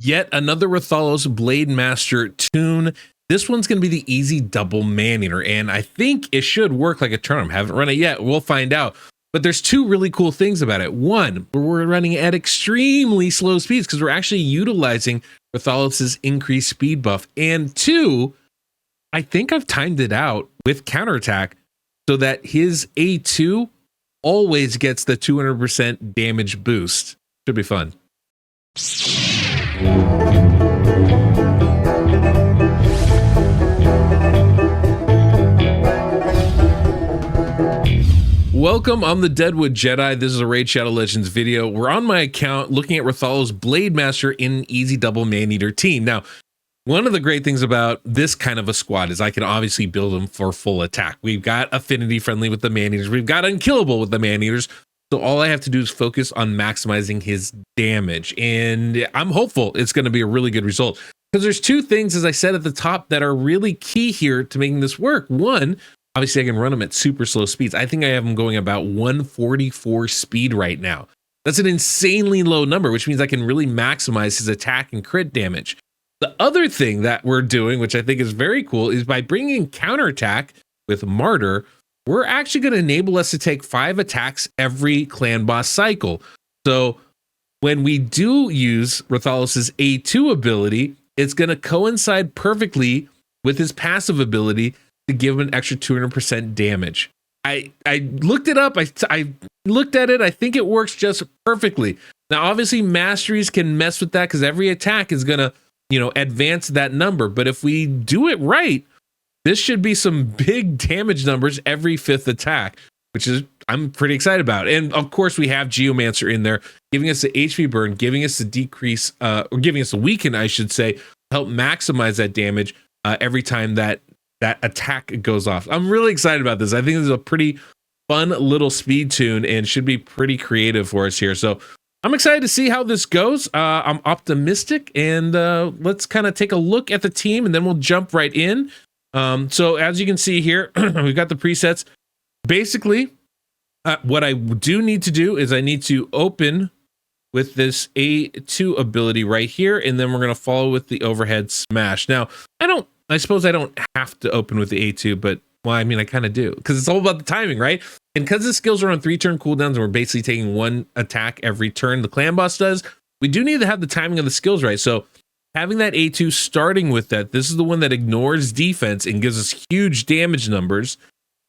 yet another Rathalos Blade Master tune. This one's going to be the easy double Maneater, and I think it should work like a turn. I haven't run it yet. We'll find out. But there's two really cool things about it. One, we're running at extremely slow speeds because we're actually utilizing Rathalos' increased speed buff. And two, I think I've timed it out with counterattack so that his A2 always gets the 200% damage boost. Should be fun. Welcome, I'm the Deadwoodjedi. This is a Raid Shadow Legends video. We're on my account looking at Rathalos Blade Master in an easy double Maneater team. Now, one of the great things about this kind of a squad is I can obviously build them for full attack. We've got affinity friendly with the Maneaters. We've got unkillable with the Maneaters. So all I have to do is focus on maximizing his damage. And I'm hopeful it's going to be a really good result. Because there's two things, as I said at the top, that are really key here to making this work. One, obviously I can run them at super slow speeds. I think I have them going about 144 speed right now. That's an insanely low number, which means I can really maximize his attack and crit damage. The other thing that we're doing, which I think is very cool, is by bringing counterattack with Martyr, we're actually going to enable us to take 5 attacks every clan boss cycle. So when we do use Rathalos' A2 ability, it's going to coincide perfectly with his passive ability to give him an extra 200% damage. I looked it up. I looked at it. I think it works just perfectly. Now, obviously, Masteries can mess with that because every attack is going to, advance that number. But if we do it right, this should be some big damage numbers every 5th attack, which is I'm pretty excited about. And of course, we have Geomancer in there, giving us the HP burn, giving us the decrease, or giving us the weaken, I should say, help maximize that damage every time that attack goes off. I'm really excited about this. I think this is a pretty fun little speed tune and should be pretty creative for us here. So I'm excited to see how this goes. I'm optimistic, and let's kind of take a look at the team and then we'll jump right in. So as you can see here, we've got the presets. Basically, what I do need to do is I need to open with this A2 ability right here, and then we're going to follow with the overhead smash. Now, I suppose I don't have to open with the A2, but well, I mean, I kind of do because it's all about the timing, right? And because the skills are on 3-turn cooldowns and we're basically taking 1 attack every turn, the clan boss does, we do need to have the timing of the skills right. So having that A2 starting with that, this is the one that ignores defense and gives us huge damage numbers.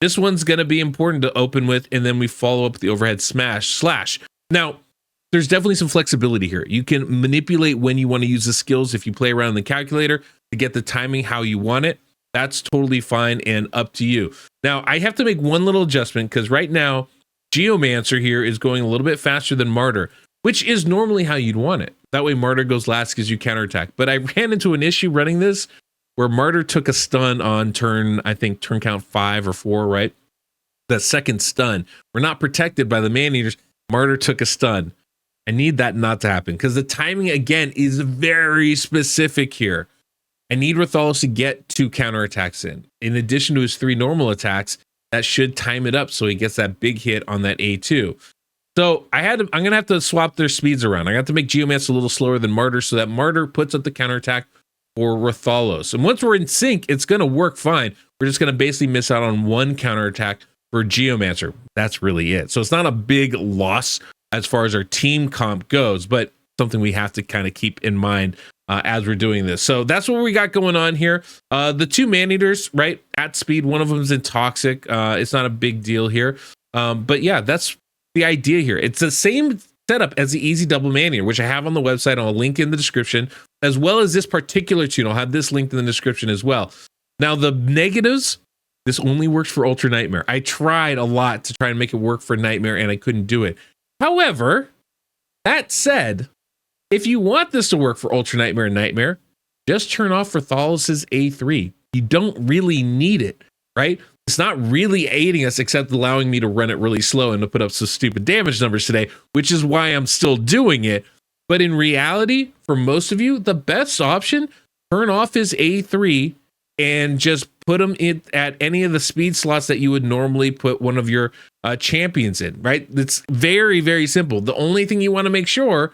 This one's going to be important to open with, and then we follow up with the overhead slash. Now, there's definitely some flexibility here. You can manipulate when you want to use the skills if you play around in the calculator to get the timing how you want it. That's totally fine and up to you. Now, I have to make one little adjustment because right now, Geomancer here is going a little bit faster than Martyr, which is normally how you'd want it. That way Martyr goes last because you counterattack. But I ran into an issue running this where Martyr took a stun on turn count 5 or 4, right? The second stun. We're not protected by the Maneaters. Martyr took a stun. I need that not to happen because the timing, again, is very specific here. I need Rathalos to get 2 counterattacks in addition to his 3 normal attacks. That should time it up so he gets that big hit on that A2. So I'm going to have to swap their speeds around. I got to make Geomancer a little slower than Martyr so that Martyr puts up the counterattack for Rathalos. And once we're in sync, it's going to work fine. We're just going to basically miss out on 1 counterattack for Geomancer. That's really it. So it's not a big loss as far as our team comp goes, but something we have to kind of keep in mind as we're doing this. So that's what we got going on here. The 2 Maneaters, right, at speed. One of them is in Toxic. It's not a big deal here. But yeah, that's the idea here. It's the same setup as the Easy Double Maneater, which I have on the website. I'll link in the description, as well as this particular tune. I'll have this linked in the description as well. Now, the negatives, this only works for Ultra Nightmare. I tried a lot to try and make it work for Nightmare, and I couldn't do it. However, that said, if you want this to work for Ultra Nightmare and Nightmare, just turn off Rathalos' A3. You don't really need it, right? It's not really aiding us except allowing me to run it really slow and to put up some stupid damage numbers today, which is why I'm still doing it. But in reality, for most of you, the best option, turn off his A3 and just put him in at any of the speed slots that you would normally put one of your champions in, right? It's very, very simple. The only thing you want to make sure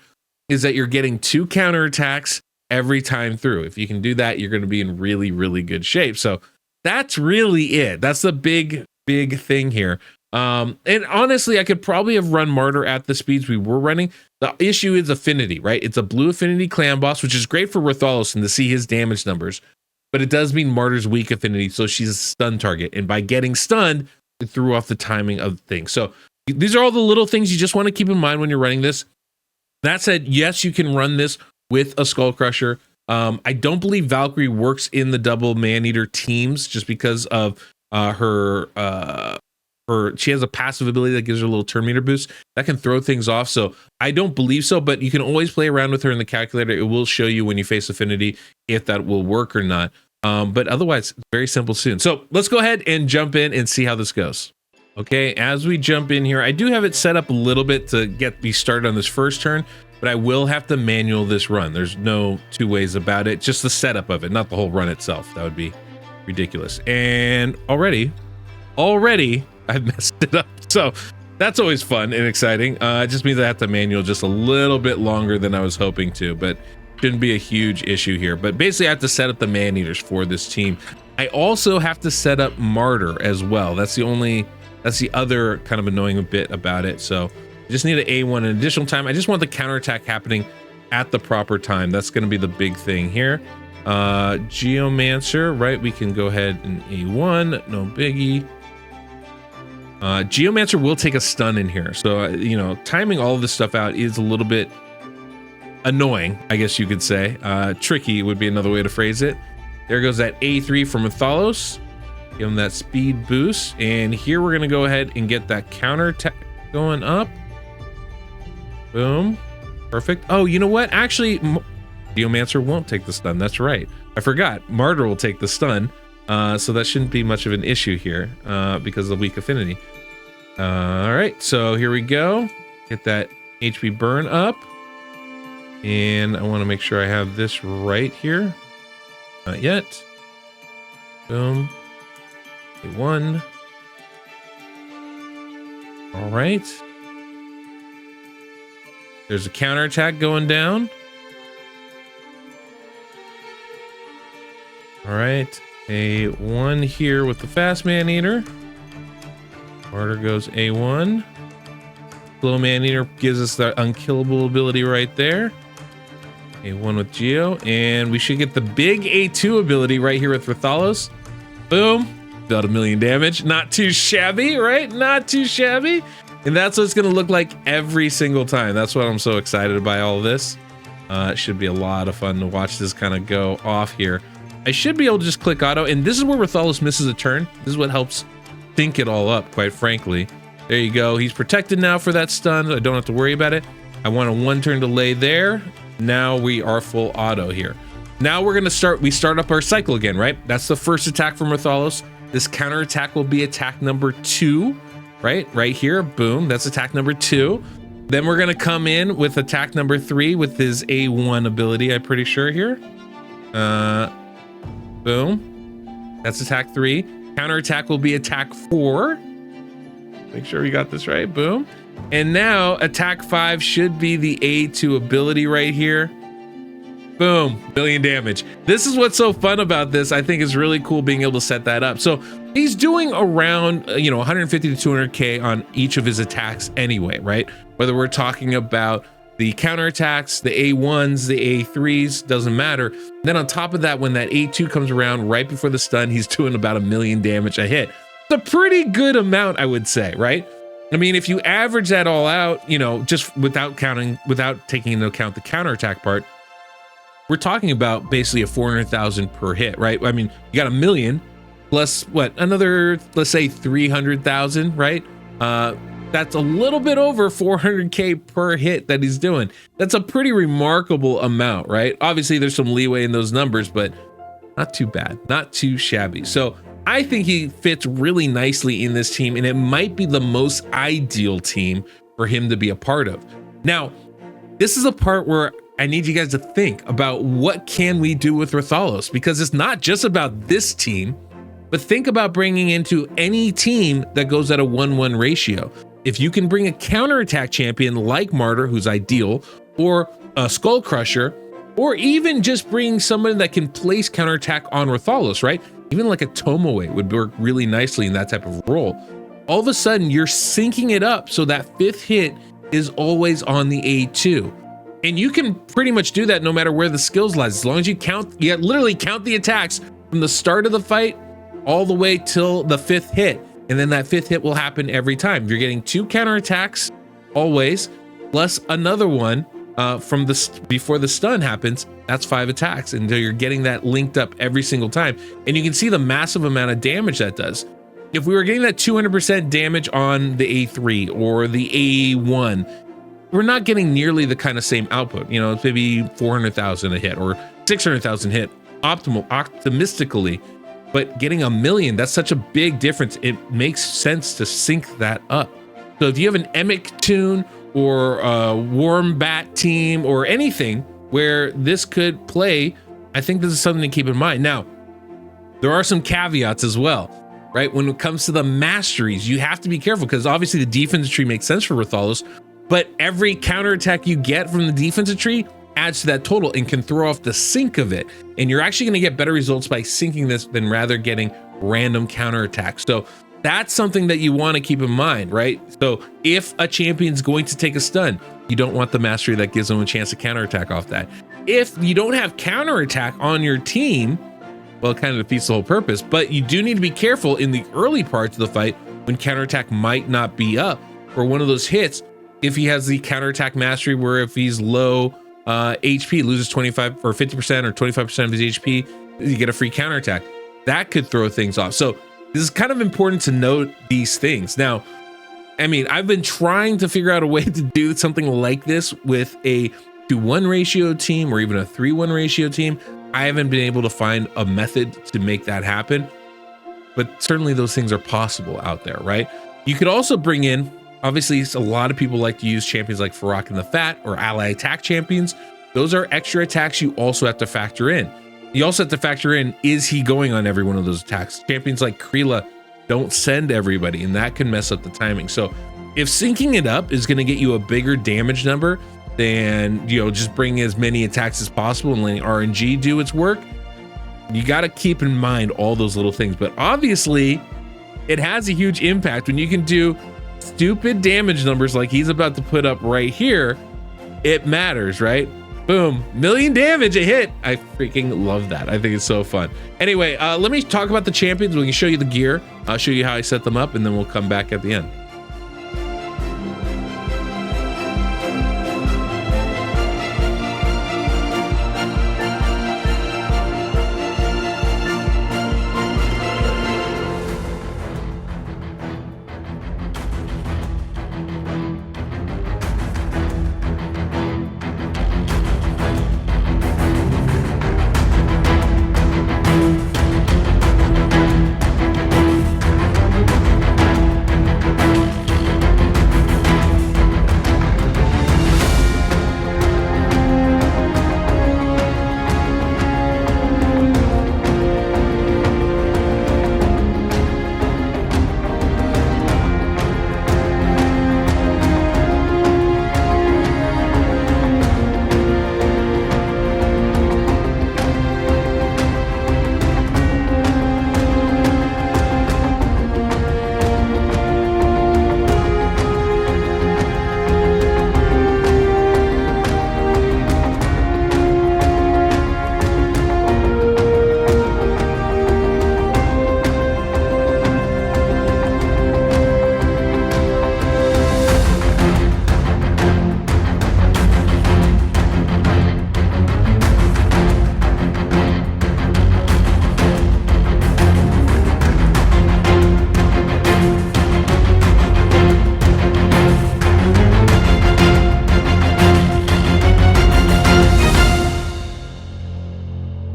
is that you're getting 2 counterattacks every time through. If you can do that, you're going to be in really, really good shape. So that's really it. That's the big thing here. And honestly, I could probably have run Martyr at the speeds we were running. The issue is affinity, right? It's a blue affinity clan boss, which is great for Rathalos and to see his damage numbers, but it does mean Martyr's weak affinity, so she's a stun target. And by getting stunned, it threw off the timing of things. So these are all the little things you just want to keep in mind when you're running this. That said, yes, you can run this with a Skull Crusher. I don't believe Valkyrie works in the double Maneater teams just because of she has a passive ability that gives her a little turn meter boost that can throw things off. So I don't believe so, but you can always play around with her in the calculator. It will show you when you face affinity if that will work or not. But otherwise, very simple soon. So let's go ahead and jump in and see how this goes. Okay, as we jump in here, I do have it set up a little bit to get me started on this first turn, but I will have to manual this run. There's no two ways about it. Just the setup of it, not the whole run itself. That would be ridiculous. And already I've messed it up. So that's always fun and exciting. It just means I have to manual just a little bit longer than I was hoping to, but shouldn't be a huge issue here. But basically I have to set up the Maneaters for this team. I also have to set up Martyr as well. That's the other kind of annoying bit about it. So I just need an A1 an additional time. I just want the counterattack happening at the proper time. That's going to be the big thing here. Geomancer, right? We can go ahead and A1, no biggie. Geomancer will take a stun in here. So, timing all of this stuff out is a little bit annoying, I guess you could say. Tricky would be another way to phrase it. There goes that A3 from Rathalos. Give him that speed boost. And here we're going to go ahead and get that counter attack going up. Boom. Perfect. Oh, you know what? Actually, Geomancer won't take the stun. That's right. I forgot. Martyr will take the stun. So that shouldn't be much of an issue here because of the weak affinity. All right, so here we go. Get that HP burn up. And I want to make sure I have this right here. Not yet. Boom. A1. All right. There's a counterattack going down. All right. A1 here with the fast Maneater. Martyr goes A1. Slow Maneater gives us that unkillable ability right there. A1 with Geo. And we should get the big A2 ability right here with Rathalos. Boom. About 1 million damage. Not too shabby, right? Not too shabby. And that's what it's going to look like every single time. That's what I'm so excited by all of this. It should be a lot of fun to watch this kind of go off here. I should be able to just click auto, and this is where Rathalos misses a turn. This is what helps think it all up, quite frankly. There you go. He's protected now for that stun. I don't have to worry about it. I want a 1-turn delay there. Now we are full auto here. Now we're going to we start up our cycle again, right? That's the first attack from Rathalos. This counter attack will be attack number 2, right? Right here. Boom. That's attack number 2. Then we're going to come in with attack number 3 with his A1 ability, I'm pretty sure here. Boom. That's attack 3. Counter attack will be attack 4. Make sure we got this right. Boom. And now attack 5 should be the A2 ability right here. Boom. 1 million damage. This is what's so fun about this. I think it's really cool being able to set that up. So he's doing around, 150 to 200K on each of his attacks anyway, right? Whether we're talking about the counterattacks, the A1s, the A3s, doesn't matter. Then on top of that, when that A2 comes around right before the stun, he's doing about 1 million damage a hit. It's a pretty good amount, I would say, right? I mean, if you average that all out, just without taking into account the counterattack part, we're talking about basically a 400,000 per hit, right? I mean, you got 1 million plus what, another, let's say 300,000, right? That's a little bit over 400K per hit that he's doing. That's a pretty remarkable amount, right? Obviously, there's some leeway in those numbers, but not too bad, not too shabby. So I think he fits really nicely in this team, and it might be the most ideal team for him to be a part of. Now, this is a part where I need you guys to think about what can we do with Rathalos, because it's not just about this team, but think about bringing into any team that goes at a 1-1 ratio. If you can bring a counterattack champion like Martyr, who's ideal, or a Skull Crusher, or even just bring someone that can place counterattack on Rathalos, right? Even like a Tomoe would work really nicely in that type of role. All of a sudden, you're syncing it up so that 5th hit is always on the A2. And you can pretty much do that no matter where the skills lies, as long as you literally count the attacks from the start of the fight all the way till the 5th hit. And then that 5th hit will happen every time. You're getting 2 counterattacks always, plus another one from before the stun happens. That's 5 attacks until you're getting that linked up every single time. And you can see the massive amount of damage that does. If we were getting that 200% damage on the A3 or the A1, we're not getting nearly the kind of same output. You know, it's maybe 400,000 a hit or 600,000 hit optimistically, but getting 1 million, that's such a big difference. It makes sense to sync that up. So if you have an Emic tune or a Warmbat team or anything where this could play, I think this is something to keep in mind. Now, there are some caveats as well, right? When it comes to the masteries, you have to be careful because obviously the defensive tree makes sense for Rathalos, but every counterattack you get from the defensive tree adds to that total and can throw off the sync of it. And you're actually going to get better results by syncing this than rather getting random counterattacks. So that's something that you want to keep in mind, right? So if a champion's going to take a stun, you don't want the mastery that gives them a chance to counterattack off that. If you don't have counterattack on your team, well, it kind of defeats the whole purpose, but you do need to be careful in the early parts of the fight when counterattack might not be up for one of those hits. If he has the counterattack mastery where if he's low HP, loses 25 or 50% or 25% of his HP, you get a free counterattack. That could throw things off. So this is kind of important to note these things. Now, I mean, I've been trying to figure out a way to do something like this with a 2-1 ratio team or even a 3-1 ratio team. I haven't been able to find a method to make that happen, but certainly those things are possible out there, right? You could also bring in, obviously, a lot of people like to use champions like Farak and the Fat or ally attack champions. Those are extra attacks you also have to factor in. You also have to factor in, is he going on every one of those attacks? Champions like Krila don't send everybody, and that can mess up the timing. So if syncing it up is going to get you a bigger damage number than, you know, just bring as many attacks as possible and letting RNG do its work, you got to keep in mind all those little things. But obviously, it has a huge impact when you can do stupid damage numbers like he's about to put up right here. It matters, right? Boom, 1 million damage a hit. I freaking love that. I think it's so fun. Anyway, let me talk about the champions. We can show you the gear. I'll show you how I set them up, and then we'll come back at the end.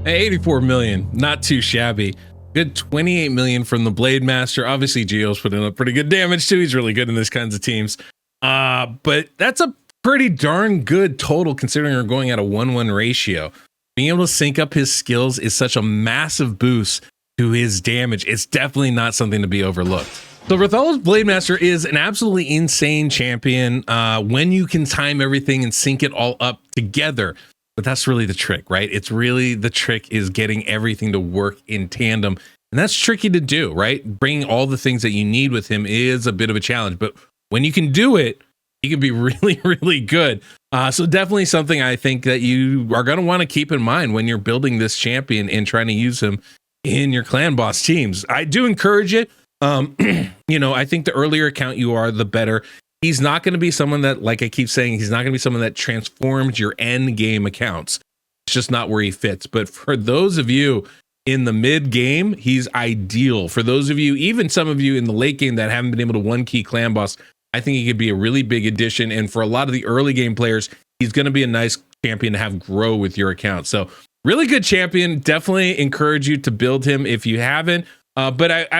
Hey, 84 million, not too shabby. Good 28 million from the Blade Master. Obviously, Geo's putting up pretty good damage too. He's really good in these kinds of teams. But that's a pretty darn good total considering we're going at a 1-1 ratio. Being able to sync up his skills is such a massive boost to his damage. It's definitely not something to be overlooked. So Rathalos Blade Master is an absolutely insane champion when you can time everything and sync it all up together. But that's really the trick, right? It's really the trick is getting everything to work in tandem. And that's tricky to do, right? Bringing all the things that you need with him is a bit of a challenge. But when you can do it, he can be really, really good. So definitely something I think that you are going to want to keep in mind when you're building this champion and trying to use him in your clan boss teams. I do encourage it. I think the earlier account you are, the better. He's not going to be someone that, like I keep saying, he's not going to be someone that transforms your end game accounts. It's just not where he fits. But for those of you in the mid game, he's ideal. For those of you, even some of you in the late game that haven't been able to one key clan boss, I think he could be a really big addition. And for a lot of the early game players, he's going to be a nice champion to have grow with your account. So really good champion. Definitely encourage you to build him if you haven't. But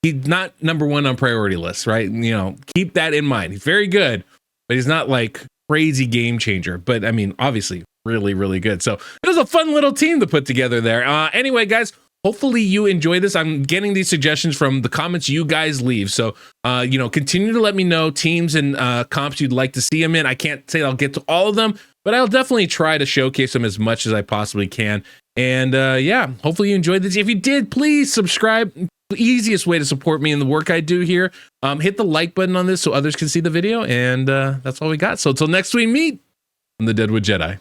he's not number one on priority lists, right? Keep that in mind. He's very good, but he's not like crazy game changer. But I mean, obviously, really, really good. So it was a fun little team to put together there. Anyway, guys, hopefully you enjoy this. I'm getting these suggestions from the comments you guys leave. So, continue to let me know teams and comps you'd like to see them in. I can't say I'll get to all of them, but I'll definitely try to showcase them as much as I possibly can. And hopefully you enjoyed this. If you did, please subscribe. The easiest way to support me in the work I do here. Hit the like button on this so others can see the video. And that's all we got. So until next we meet, I'm the Deadwood Jedi.